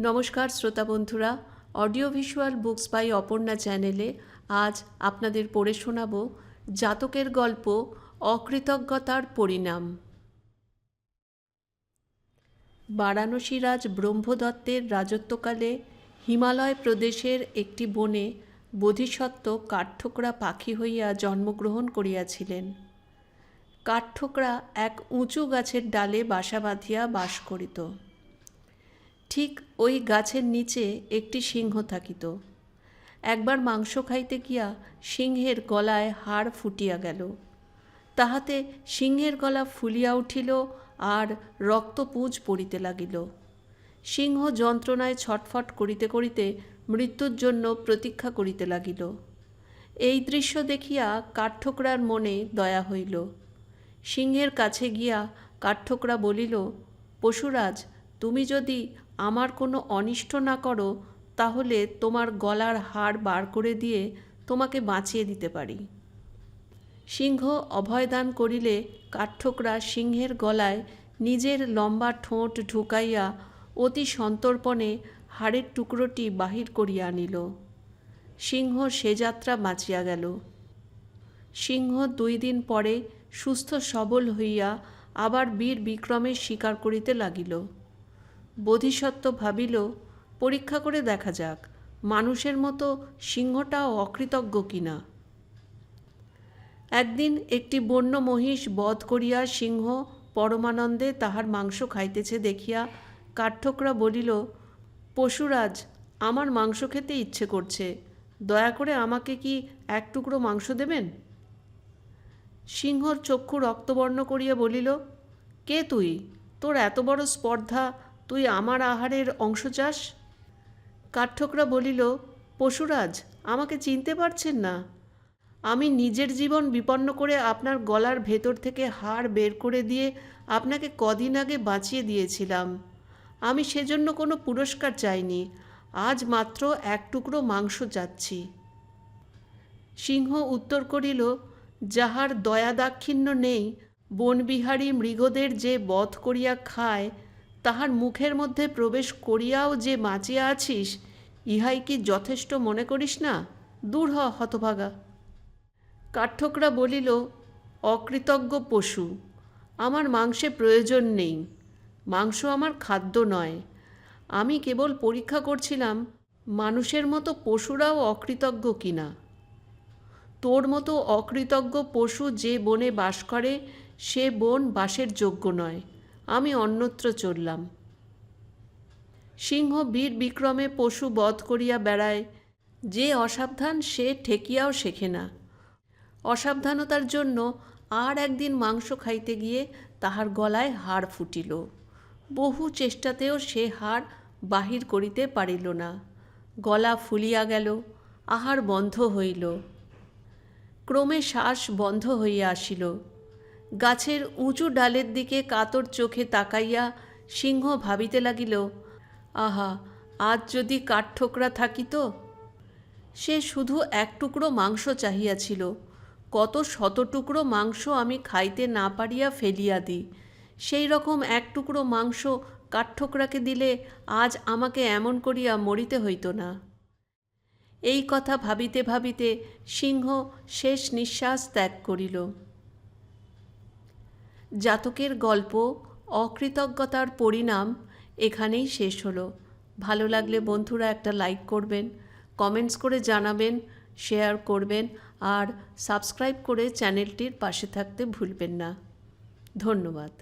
নমস্কার শ্রোতা বন্ধুরা, audio visual books by Aparna চ্যানেলে আজ আপনাদের পড়ে শোনাব জাতকের গল্প অকৃতজ্ঞতার পরিণাম। বারাণসীরাজ ব্রহ্মদত্তের রাজত্বকালে হিমালয় প্রদেশের একটি বনে বোধিসত্ত্ব কাঠঠোকরা পাখি হইয়া জন্মগ্রহণ করিয়াছিলেন। কাঠঠোকরা এক উঁচু গাছের ডালে বাসা বাঁধিয়া বাস করিত। ঠিক ওই গাছের নিচে একটি সিংহ থাকিত। একবার মাংস খাইতে গিয়া সিংহের গলায় হাড় ফুটিয়া গেল। তাহাতে সিংহের গলা ফুলিয়া উঠিল আর রক্তপুঁজ পড়িতে লাগিল। সিংহ যন্ত্রণায় ছটফট করিতে করিতে মৃত্যুর জন্য প্রতীক্ষা করিতে লাগিল। এই দৃশ্য দেখিয়া কাঠঠোকরার মনে দয়া হইল। সিংহের কাছে গিয়া কাঠঠোকরা বলিল, পশুরাজ, তুমি যদি আমার কোনো অনিষ্ট না করো তাহলে তোমার গলার হাড় বার করে দিয়ে তোমাকে বাঁচিয়ে দিতে পারি। সিংহ অভয়দান করিলে কাঠঠোকরা সিংহের গলায় নিজের লম্বা ঠোঁট ঢুকাইয়া অতি সন্তর্পণে হাড়ের টুকরোটি বাহির করিয়া আনিল। সিংহ সে যাত্রা বাঁচিয়া গেল। সিংহ 2 দিন পরে সুস্থ সবল হইয়া আবার বীর বিক্রমে শিকার করিতে লাগিল। বোধিসত্ত্ব ভাবিল, পরীক্ষা করে দেখা যাক মানুষের মতো সিংহটাও অকৃতজ্ঞ কিনা। একদিন একটি বন্য মহিষ বধ করিয়া সিংহ পরমানন্দে তাহার মাংস খাইতেছে দেখিয়া কাঠঠোকরা বলিল, পশুরাজ, আমার মাংস খেতে ইচ্ছে করছে, দয়া করে আমাকে কি এক টুকরো মাংস দেবেন? সিংহর চক্ষু রক্তবর্ণ করিয়া বলিল, কে তুই? তোর এত বড় স্পর্ধা, তুই আমার আহারের অংশ চাস? কাঠঠোকরা বলিল, পশুরাজ, আমাকে চিনতে পারছেন না? আমি নিজের জীবন বিপন্ন করে আপনার গলার ভেতর থেকে হাড় বের করে দিয়ে আপনাকে কদিন আগে বাঁচিয়ে দিয়েছিলাম। আমি সেজন্য কোনো পুরস্কার চাইনি, আজ মাত্র এক টুকরো মাংস চাচ্ছি। সিংহ উত্তর করিল, যাহার দয়া দাক্ষিণ্য নেই, বনবিহারী মৃগদের যে বধ করিয়া খায়, তাহার মুখের মধ্যে প্রবেশ করিয়াও যে বাঁচিয়া আছিস, ইহাই কি যথেষ্ট মনে করিস না? দূর হ হতভাগা। কাঠঠোকরা বলিল, অকৃতজ্ঞ পশু, আমার মাংসে প্রয়োজন নেই। মাংস আমার খাদ্য নয়। আমি কেবল পরীক্ষা করছিলাম মানুষের মতো পশুরাও অকৃতজ্ঞ কিনা। তোর মতো অকৃতজ্ঞ পশু যে বনে বাস করে সে বন বাসের যোগ্য নয়। আমি অন্যত্র চললাম। সিংহ বীর বিক্রমে পশু বধ করিয়া বেড়ায়। যে অসাবধান সে ঠেকিয়াও শেখে না। অসাবধানতার জন্য আর একদিন মাংস খাইতে গিয়ে তাহার গলায় হাড় ফুটিল। বহু চেষ্টাতেও সে হাড় বাহির করিতে পারিল না। গলা ফুলিয়া গেল, আহার বন্ধ হইল। ক্রমে শ্বাস বন্ধ হইয়া আসিল। গাছের উঁচু ডালের দিকে কাতর চোখে তাকাইয়া সিংহ ভাবিতে লাগিল, আহা, আজ যদি কাঠঠোকরা থাকিত! সে শুধু এক টুকরো মাংস চাহিয়াছিল। কত শত টুকরো মাংস আমি খাইতে না পারিয়া ফেলিয়া দিই। সেই রকম এক টুকরো মাংস কাঠঠোকরাকে দিলে আজ আমাকে এমন করিয়া মরিতে হইত না। এই কথা ভাবিতে ভাবিতে সিংহ শেষ নিঃশ্বাস ত্যাগ করিল। জাতকের গল্প অকৃতজ্ঞতার পরিণাম এখানেই শেষ হলো। ভালো লাগলে বন্ধুরা একটা লাইক করবেন, কমেন্টস করে জানাবেন, শেয়ার করবেন আর সাবস্ক্রাইব করে চ্যানেলটির পাশে থাকতে ভুলবেন না। ধন্যবাদ।